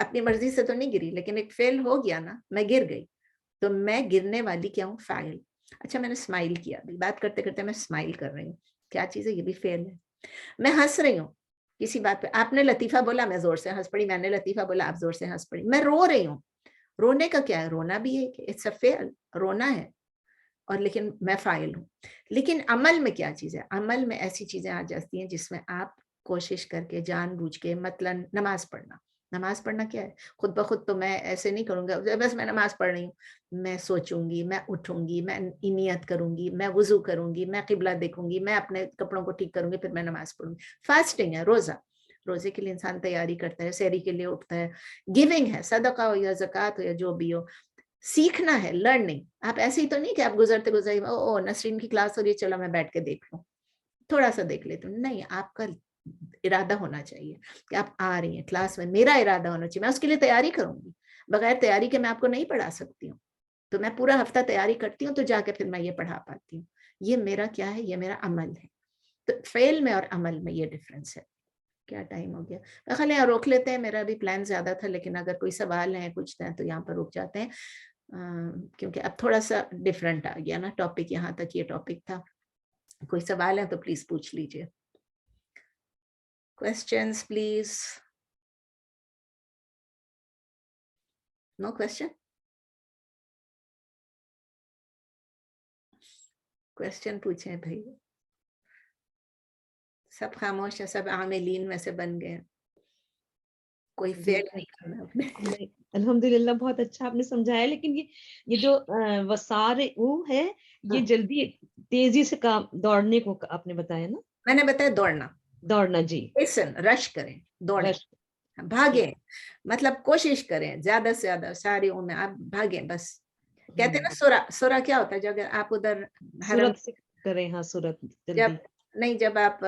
اپنی مرضی سے تو نہیں گری لیکن ایک فعل ہو گیا نا, میں گر گئی تو میں گرنے والی کیا ہوں؟ فاعل. اچھا میں نے اسمائل کیا, ابھی بات کرتے کرتے میں اسمائل کر رہی ہوں, کیا چیز ہے؟ یہ بھی فعل ہے. میں ہنس رہی ہوں کسی بات پہ, آپ نے لطیفہ بولا میں زور سے ہنس پڑی, میں نے لطیفہ بولا آپ زور سے ہنس پڑی. میں رو رہی ہوں, رونے کا کیا ہے؟ رونا بھی ہے کہ اٹس اے فعل, رونا ہے, اور لیکن میں فاعل ہوں. لیکن عمل میں کیا چیز ہے؟ عمل میں ایسی چیزیں آ جاتی ہیں جس میں آپ کوشش کر کے جان بوجھ کے, مثلا نماز پڑھنا. نماز پڑھنا کیا ہے؟ خود بخود تو میں ایسے نہیں کروں گا بس میں نماز پڑھ رہی ہوں, میں سوچوں گی, میں اٹھوں گی, میں نیت کروں گی, میں وضو کروں گی, میں قبلہ دیکھوں گی, میں اپنے کپڑوں کو ٹھیک کروں گی, پھر میں نماز پڑھوں گی. فاسٹنگ ہے, روزہ, روزے کے لیے انسان تیاری کرتا ہے, سحری کے لیے اٹھتا ہے. گیونگ ہے, صدقہ ہو یا زکوٰۃ ہو یا جو بھی ہو. سیکھنا ہے, لرننگ. آپ ایسے ہی تو نہیں کہ آپ گزرتے گزرتے او نسرین کی کلاس ہو رہی ہے چلو میں بیٹھ کے دیکھ لوں, تھوڑا سا دیکھ لیتی ہوں. نہیں, آپ کا ارادہ ہونا چاہیے کہ آپ آ رہی ہیں کلاس میں, میرا ارادہ ہونا چاہیے, میں اس کے لیے تیاری کروں گی. بغیر تیاری کے میں آپ کو نہیں پڑھا سکتی ہوں, تو میں پورا ہفتہ تیاری کرتی ہوں تو جا کے پھر میں یہ پڑھا پاتی ہوں. یہ میرا کیا ہے؟ یہ میرا عمل ہے. تو فعل میں اور عمل میں یہ ڈفرینس ہے. کیا ٹائم ہو گیا؟ خالی یہاں روک لیتے ہیں, میرا بھی پلان زیادہ تھا لیکن اگر کوئی سوال ہے کچھ ہے تو یہاں پر رک جاتے ہیں, کیونکہ اب تھوڑا سا ڈفرینٹ آ گیا نا ٹاپک, یہاں تک یہ ٹاپک تھا. کوئی سوال ہے تو پلیز پوچھ لیجئے. Questions please. No question? Question پوچھیں بھائی. سب خاموش ہے, سب عاملین میں سے بن گئے, کوئی فیل نہیں کرنا اپنے. الحمدللہ بہت اچھا آپ نے سمجھایا, لیکن یہ جو وسارع ہے یہ جلدی تیزی سے کام دوڑنے کو آپ نے بتایا نا. میں نے بتایا دوڑنا, جی, رش کریں, دوڑیں, بھاگیں, مطلب کوشش کریں زیادہ سے زیادہ ساریوں میں آپ بھاگیں. بس کہتے ہیں نا سورہ کیا ہوتا ہے؟ جو اگر آپ ادھر حرم کریں, ہاں صورت جب نہیں, جب آپ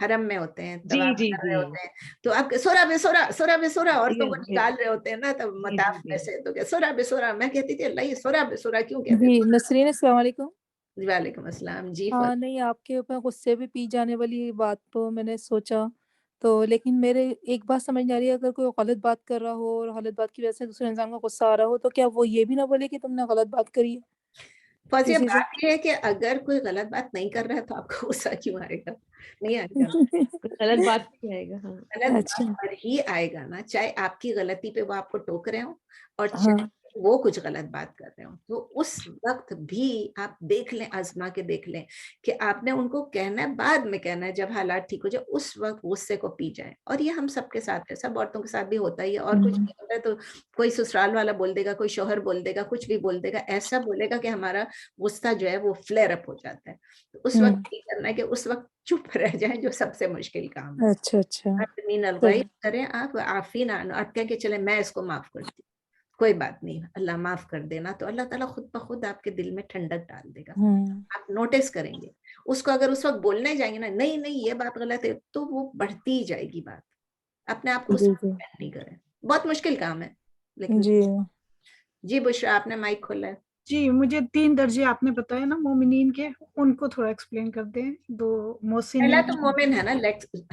حرم میں ہوتے ہیں طواف کر رہے ہوتے ہیں تو آپ سورہ بے سورہ عورتوں کو نکال رہے ہوتے ہیں نا تب مطاف میں سے, تو سورہ بے سورہ. میں کہتی تھی اللہ یہ سورہ بے سورہ کیوں کہتے ہیں؟ جی نسرین السلام علیکم. وعلیکم السلام. جی ہاں نہیں, آپ کے اوپر غصے بھی پی جانے والی بات تو میں نے سوچا تو, لیکن میرے ایک بات سمجھ نہیں آ رہی ہے, اگر کوئی غلط بات کر رہا ہو اور غلط بات کی وجہ سے دوسرے انسان کو غصہ آ رہا ہو تو کیا وہ یہ بھی نہ بولے کہ تم نے غلط بات کری ہے؟ فوزیہ بات یہ ہے کہ اگر کوئی غلط بات نہیں کر رہا ہے تو آپ کو غصہ کیوں آئے گا؟ نہیں آئے گا, غلط بات نہیں آئے گا. غلط بات پر ہی آئے گا نا, چاہے آپ کی غلطی پہ وہ آپ کو ٹوک رہے ہوں اور ہاں وہ کچھ غلط بات کر رہے ہوں, تو اس وقت بھی آپ دیکھ لیں, آزما کے دیکھ لیں کہ آپ نے ان کو کہنا ہے, بعد میں کہنا ہے جب حالات ٹھیک ہو جائے, اس وقت غصے کو پی جائیں. اور یہ ہم سب کے ساتھ ہے, سب عورتوں کے ساتھ بھی ہوتا ہی ہے. اور کچھ نہیں ہوتا ہے تو کوئی سسرال والا بول دے گا, کوئی شوہر بول دے گا, کچھ بھی بول دے گا, ایسا بولے گا کہ ہمارا غصہ جو ہے وہ فلیئر اپ ہو جاتا ہے. تو اس وقت یہ کرنا ہے کہ اس وقت چپ رہ جائیں, جو سب سے مشکل کام ہے. اچھا کریں آپ عافین, آپ کہیں کہ چلے میں اس کو معاف کرتی ہوں, کوئی بات نہیں, اللہ معاف کر دینا, تو اللہ تعالیٰ خود بخود آپ کے دل میں ٹھنڈک ڈال دے گا. آپ نوٹس کریں گے اس کو. اگر اس وقت بولنے جائیں گے نا نہیں یہ بات غلط ہے, تو وہ بڑھتی جائے گی بات. اپنے آپ کو اس میں نہیں کریں, بہت مشکل کام ہے لیکن. جی بشرا, آپ نے مائک کھولا ہے. جی مجھے 3 درجے آپ نے بتایا نا مومنین کے, ان کو تھوڑا ایکسپلین کر دیں. 2 محسنین. پہلا تو مومن ہے نا,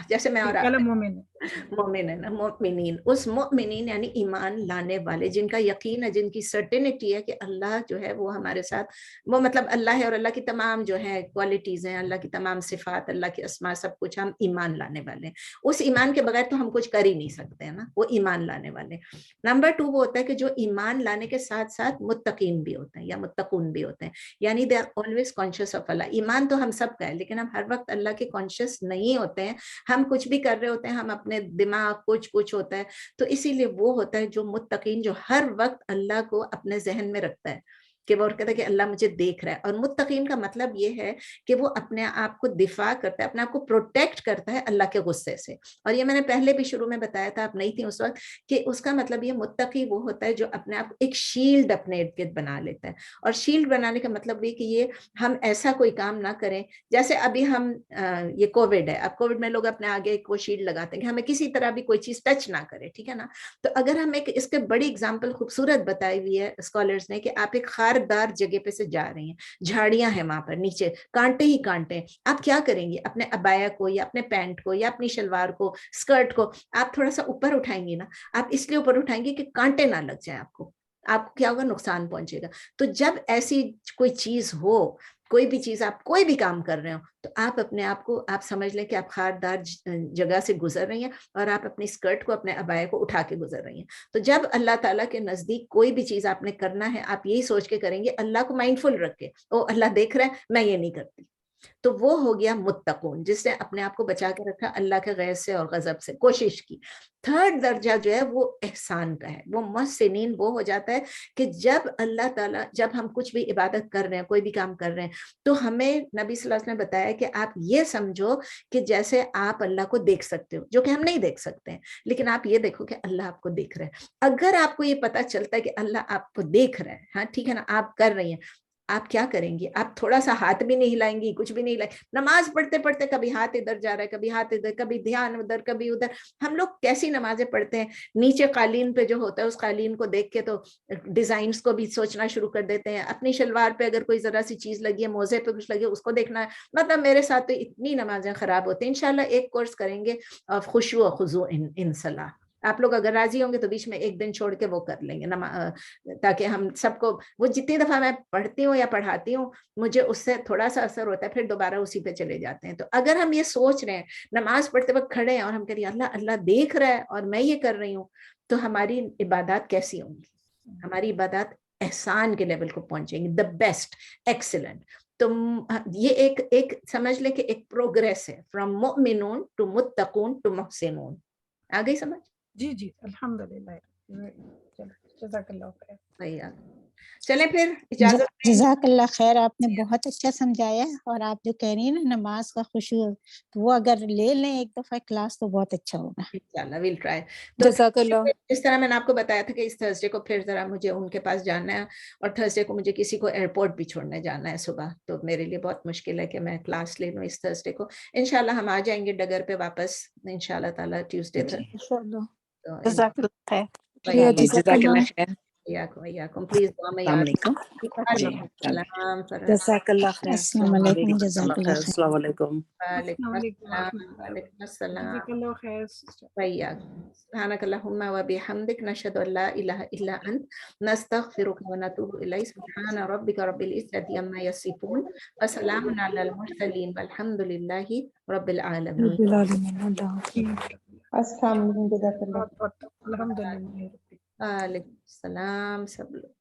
جیسے میں اور پہلا مومن ہے نا, مومنین. اس مومنین یعنی ایمان لانے والے, جن کا یقین ہے, جن کی سرٹینٹی ہے کہ اللہ جو ہے وہ ہمارے ساتھ, وہ مطلب اللہ ہے اور اللہ کی تمام جو ہے کوالٹیز ہیں, اللہ کی تمام صفات, اللہ کے اسماء, سب کچھ. ہم ایمان لانے والے ہیں. اس ایمان کے بغیر تو ہم کچھ کر ہی نہیں سکتے ہیں نا, وہ ایمان لانے والے. نمبر 2 وہ ہوتا ہے کہ جو ایمان لانے کے ساتھ ساتھ متقین بھی ہوتے ہیں یا متقون بھی ہوتے ہیں, یعنی they are always conscious of اللہ. ایمان تو ہم سب کا ہے لیکن ہم ہر وقت اللہ کے کانشیس نہیں ہوتے ہیں, ہم کچھ بھی کر رہے ہوتے ہیں, ہم اپنے دماغ کچھ ہوتا ہے. تو اسی لیے وہ ہوتا ہے جو متقین, جو ہر وقت اللہ کو اپنے ذہن میں رکھتا ہے کہ وہ کہتا ہے کہ اللہ مجھے دیکھ رہا ہے. اور متقین کا مطلب یہ ہے کہ وہ اپنے آپ کو دفاع کرتا ہے, اپنے آپ کو پروٹیکٹ کرتا ہے اللہ کے غصے سے. اور یہ میں نے پہلے بھی شروع میں بتایا تھا, آپ نہیں تھی اس وقت, کہ اس کا مطلب یہ متقی وہ ہوتا ہے جو اپنے آپ ایک شیلڈ اپنے ارد گرد بنا لیتا ہے. اور شیلڈ بنانے کا مطلب یہ کہ یہ ہم ایسا کوئی کام نہ کریں, جیسے ابھی ہم یہ کووڈ ہے, اب کووڈ میں لوگ اپنے آگے کو شیلڈ لگاتے ہیں کہ ہمیں کسی طرح بھی کوئی چیز ٹچ نہ کرے, ٹھیک ہے نا. تو اگر ہم اس کے بڑی اگزامپل خوبصورت بتائی ہوئی ہے اسکالرز نے کہ آپ ایک خار خاردار جگہ پہ سے جا رہی ہیں, جھاڑیاں ہیں وہاں پر, نیچے کانٹے ہی کانٹے ہیں, آپ کیا کریں گی؟ اپنے ابایا کو یا اپنے پینٹ کو یا اپنی شلوار کو, اسکرٹ کو آپ تھوڑا سا اوپر اٹھائیں گی نا, آپ اس لیے اوپر اٹھائیں گے کہ کانٹے نہ لگ جائیں, آپ کو کیا ہوگا؟ نقصان پہنچے گا. تو جب ایسی کوئی چیز ہو, کوئی بھی چیز, آپ کوئی بھی کام کر رہے ہو, تو آپ اپنے آپ کو آپ سمجھ لیں کہ آپ خاردار جگہ سے گزر رہی ہیں اور آپ اپنی اسکرٹ کو, اپنے ابایا کو اٹھا کے گزر رہی ہیں. تو جب اللہ تعالیٰ کے نزدیک کوئی بھی چیز آپ نے کرنا ہے, آپ یہی سوچ کے کریں گے, اللہ کو مائنڈ فل رکھ کے, او اللہ دیکھ رہا ہے, میں یہ نہیں کرتی. تو وہ ہو گیا متقون, جس نے اپنے آپ کو بچا کے رکھا اللہ کے غیظ سے اور غضب سے, کوشش کی. تھرڈ درجہ جو ہے وہ احسان کا ہے, وہ محسنین وہ ہو جاتا ہے کہ جب اللہ تعالیٰ, جب ہم کچھ بھی عبادت کر رہے ہیں, کوئی بھی کام کر رہے ہیں, تو ہمیں نبی صلی اللہ علیہ وسلم نے بتایا کہ آپ یہ سمجھو کہ جیسے آپ اللہ کو دیکھ سکتے ہو, جو کہ ہم نہیں دیکھ سکتے ہیں, لیکن آپ یہ دیکھو کہ اللہ آپ کو دیکھ رہے ہیں. اگر آپ کو یہ پتا چلتا ہے کہ اللہ آپ کو دیکھ رہا ہے, ہاں ٹھیک ہے نا, آپ کر رہی ہیں, آپ کیا کریں گی؟ آپ تھوڑا سا ہاتھ بھی نہیں ہلائیں گی, کچھ بھی نہیں ہلائیں. نماز پڑھتے پڑھتے کبھی ہاتھ ادھر جا رہا ہے, کبھی ہاتھ ادھر, کبھی دھیان ادھر, کبھی ادھر. ہم لوگ کیسی نمازیں پڑھتے ہیں, نیچے قالین پہ جو ہوتا ہے اس قالین کو دیکھ کے تو ڈیزائنز کو بھی سوچنا شروع کر دیتے ہیں. اپنی شلوار پہ اگر کوئی ذرا سی چیز لگی ہے, موزے پہ کچھ لگی ہے, اس کو دیکھنا ہے. مطلب میرے ساتھ تو اتنی نمازیں خراب ہوتی ہیں. انشاءاللہ ایک کورس کریں گے خشوع و خضوع ان صلاح. آپ لوگ اگر راضی ہوں گے تو بیچ میں ایک دن چھوڑ کے وہ کر لیں گے, تاکہ ہم سب کو, وہ جتنی دفعہ میں پڑھتی ہوں یا پڑھاتی ہوں مجھے اس سے تھوڑا سا اثر ہوتا ہے, پھر دوبارہ اسی پہ چلے جاتے ہیں. تو اگر ہم یہ سوچ رہے ہیں, نماز پڑھتے وقت کھڑے ہیں اور ہم کہہ رہے ہیں اللہ اللہ دیکھ رہا ہے اور میں یہ کر رہی ہوں, تو ہماری عبادات کیسی ہوں گی؟ ہماری عبادات احسان کے لیول کو پہنچیں گی, دا بیسٹ, ایکسلنٹ. تو یہ ایک سمجھ لیں کہ ایک پروگریس ہے, فرام مؤمنون ٹو متقون ٹو محسنون. آ گئی سمجھ؟ جی جی الحمدللہ. جزاک اللہ خیر. چلیں پھر اجازت دیں. جزاک اللہ خیر, آپ نے بہت اچھا سمجھایا. اور آپ جو کہہ رہی ہیں نا نماز کا خشوع, تو وہ اگر لے لیں ایک دفعہ کلاس تو بہت اچھا ہوگا. انشاءاللہ ویل ٹرائی. تو جزاک اللہ. جس طرح میں نے آپ کو بتایا تھا کہ اس تھرسڈے کو پھر ذرا مجھے ان کے پاس جانا ہے, اور تھرسڈے کو مجھے کسی کو ایئرپورٹ بھی چھوڑنے جانا ہے صبح, تو میرے لیے بہت مشکل ہے کہ میں کلاس لے لوں اس تھرسڈے کو. انشاءاللہ ہم آ جائیں گے ڈگر پہ واپس انشاءاللہ تعالیٰ ٹیوزڈے تک. انشاءاللہ. جزاک اللہ خیر. شکریہ, جزاک اللہ. پلیز دعا میں السلام یاد. علیکم. جی السلام. جزاک اللہ خیر. السلام علیکم. جزاک اللہ خیر. السلام علیکم. السلام علیکم وعلیکم السلام. جزاک اللہ خیر. سبحانك اللهم وبحمدك نشهد ان لا اله الا انت نستغفرك ونتوب اليك. سبحان ربك رب العزة عما يصفون وسلام على المرسلين والحمد لله رب العالمين. رب العالمین. اللہ. السلام علیکم. جزاک اللہ. الحمدللہ. وعلیکم السلام سب لوگ.